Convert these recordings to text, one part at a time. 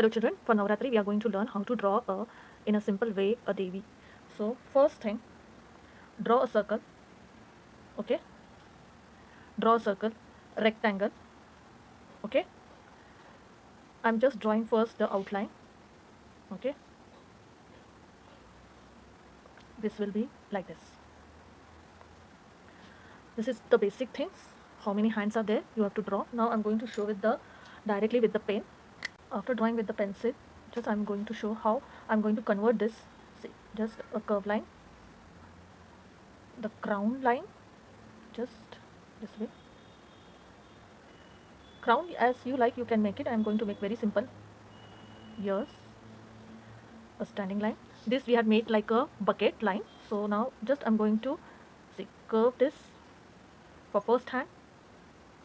Hello children, for Navratri we are going to learn how to draw in a simple way a Devi. So first thing, draw a circle, okay? Draw a circle, rectangle, okay? I'm just drawing first the outline, okay? This will be like this. This is the basic things. How many hands are there? You have to draw. Now I'm going to show with the directly with the pen. After drawing with the pencil, just I'm going to show how I'm going to convert this. See, just a curve line, the crown line, just this way. Crown as you like, you can make it. I'm going to make very simple. Ears, a standing line. This we had made like a bucket line. So now just I'm going to see curve this for first hand.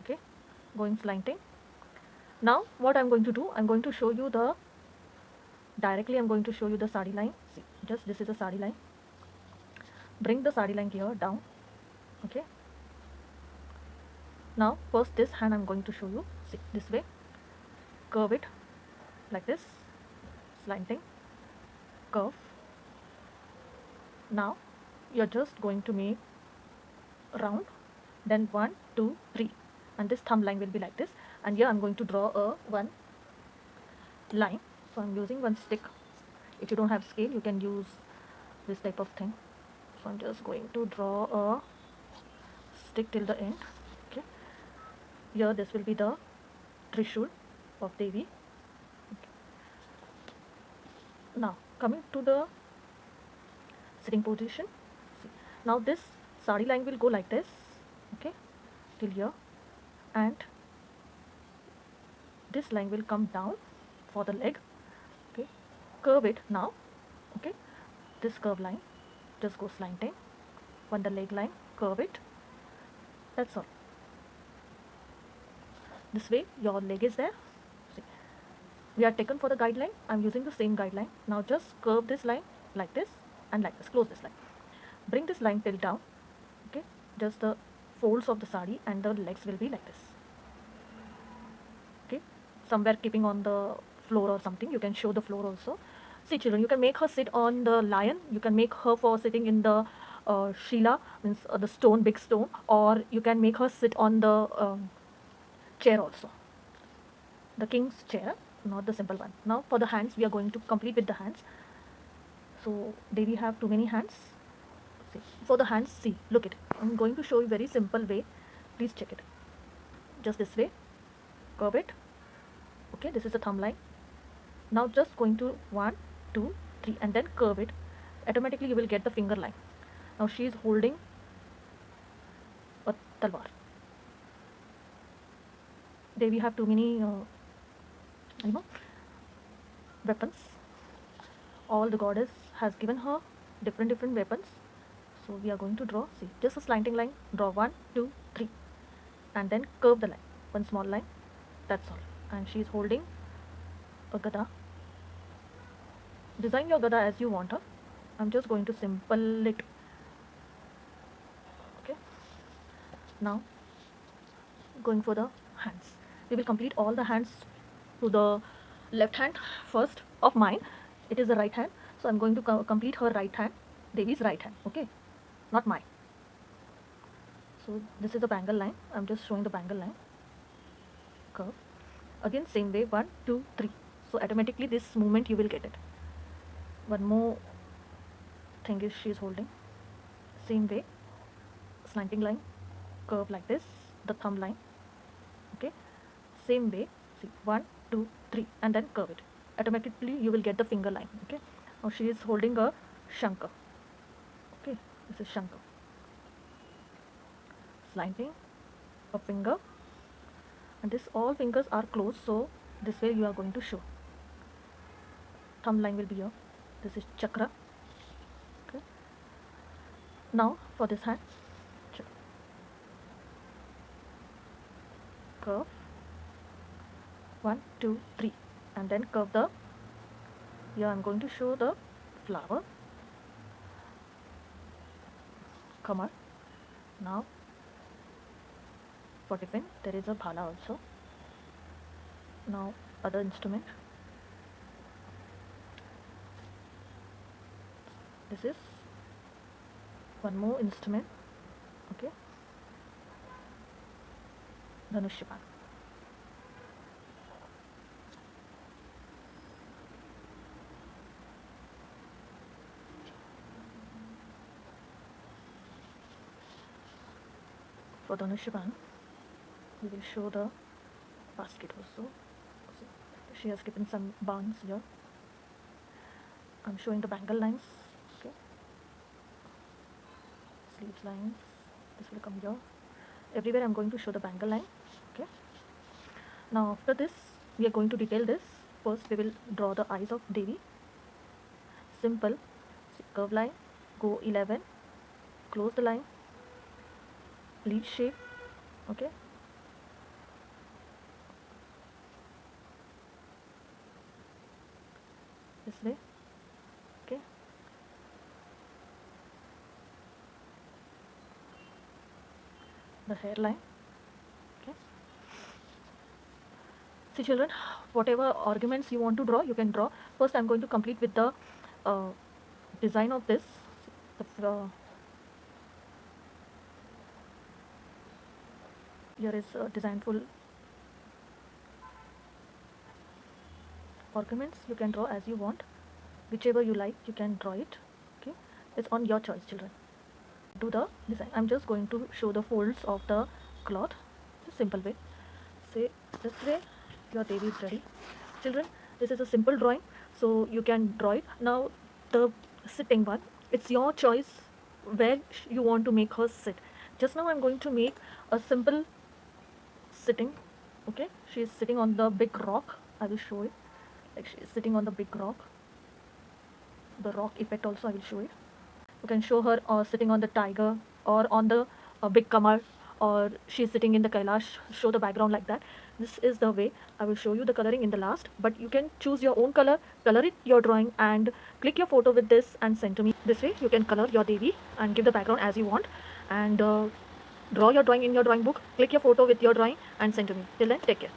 Okay, going slanting. Now what I'm going to do, I'm going to show you the directly. I'm going to show you the sari line. See, just this is a sari line. Bring the sari line here down. Okay. Now first this hand I'm going to show you. See this way. Curve it like this, slanting, curve. Now you're just going to make round, then 1 2 3, and this thumb line will be like this. And here I'm going to draw a one line. So I'm using one stick. If you don't have scale, you can use this type of thing. So I'm just going to draw a stick till the end. Okay, here this will be the Trishul of Devi. Okay. Now coming to the sitting position. See, now this sari line will go like this, okay, till here, and this line will come down for the leg. Okay, curve it now. Okay, this curve line just go slanting on the leg line, curve it. That's all. This way your leg is there. See, we are taken for the guideline. I'm using the same guideline. Now just curve this line like this and like this. Close this line. Bring this line till down. Okay, just the folds of the sari and the legs will be like this. Okay, somewhere keeping on the floor or something. You can show the floor also. See children, you can make her sit on the lion. You can make her for sitting in the Sheila, means the stone, big stone, or you can make her sit on the chair also. The king's chair, not the simple one. Now for the hands, we are going to complete with the hands. So Devi have too many hands. See, for the hands, see, look it. I'm going to show you very simple way. Please check it. Just this way, curve it. Okay, this is the thumb line. Now just going to 1 2 3 and then curve it. Automatically you will get the finger line. Now she is holding a talwar. Devi have too many weapons. All the goddess has given her different weapons. So we are going to draw, see, just a slanting line. Draw 1 2 3 and then curve the line, one small line. That's all. And she is holding a gada. Design your gada as you want her. I'm just going to simple it. Okay, now going for the hands. We will complete all the hands to the left hand first of mine. It is the right hand, so I'm going to complete her right hand, Devi's right hand. Okay, not mine. So this is a bangle line. I'm just showing the bangle line. Curve. Again same way, 1 2 3. So automatically this movement you will get it. One more thing is she is holding. Same way, slanting line, curve like this, the thumb line. Okay, same way, see, 1 2 3 and then curve it. Automatically you will get the finger line. Okay, now she is holding a shankar. Okay, this is shankar. Slanting, a finger, and this all fingers are closed, so this way you are going to show. Thumb line will be here. This is chakra. Okay, now for this hand, curve 1 2 3 and then curve the, here I'm going to show the flower, kamar. Now for tiffin there is a bhala also. Now other instrument, This is one more instrument. Okay, Dhanushyapan. For Dhanushyapan, we will show the basket also. So she has given some bands here. I'm showing the bangle lines. Okay, sleeves lines. This will come here. Everywhere I'm going to show the bangle line. Okay. Now after this, we are going to detail this. First, we will draw the eyes of Devi. Simple. Curve line. Go 11. Close the line. Lead shape. Okay. This way. Okay. The hairline. Okay. See children, whatever arguments you want to draw, you can draw. First I'm going to complete with the design of this. Here is designful arguments. You can draw as you want. Whichever you like, you can draw it. Okay. It's on your choice, children. Do the design. I'm just going to show the folds of the cloth. It's a simple way. Say this way, your Devi is ready. Children, this is a simple drawing, so you can draw it. Now the sitting one, it's your choice where you want to make her sit. Just now I'm going to make a simple sitting. Okay, she is sitting on the big rock. I will show it. Like she is sitting on the big rock. The rock effect also I will show it. You can show her sitting on the tiger or on the big kamar, or she's sitting in the Kailash. Show the background like that. This is the way. I will show you the coloring in the last, but you can choose your own color, color it your drawing, and click your photo with this and send to me. This way you can color your Devi and give the background as you want, and draw your drawing in your drawing book, click your photo with your drawing and send to me. Till then, take care.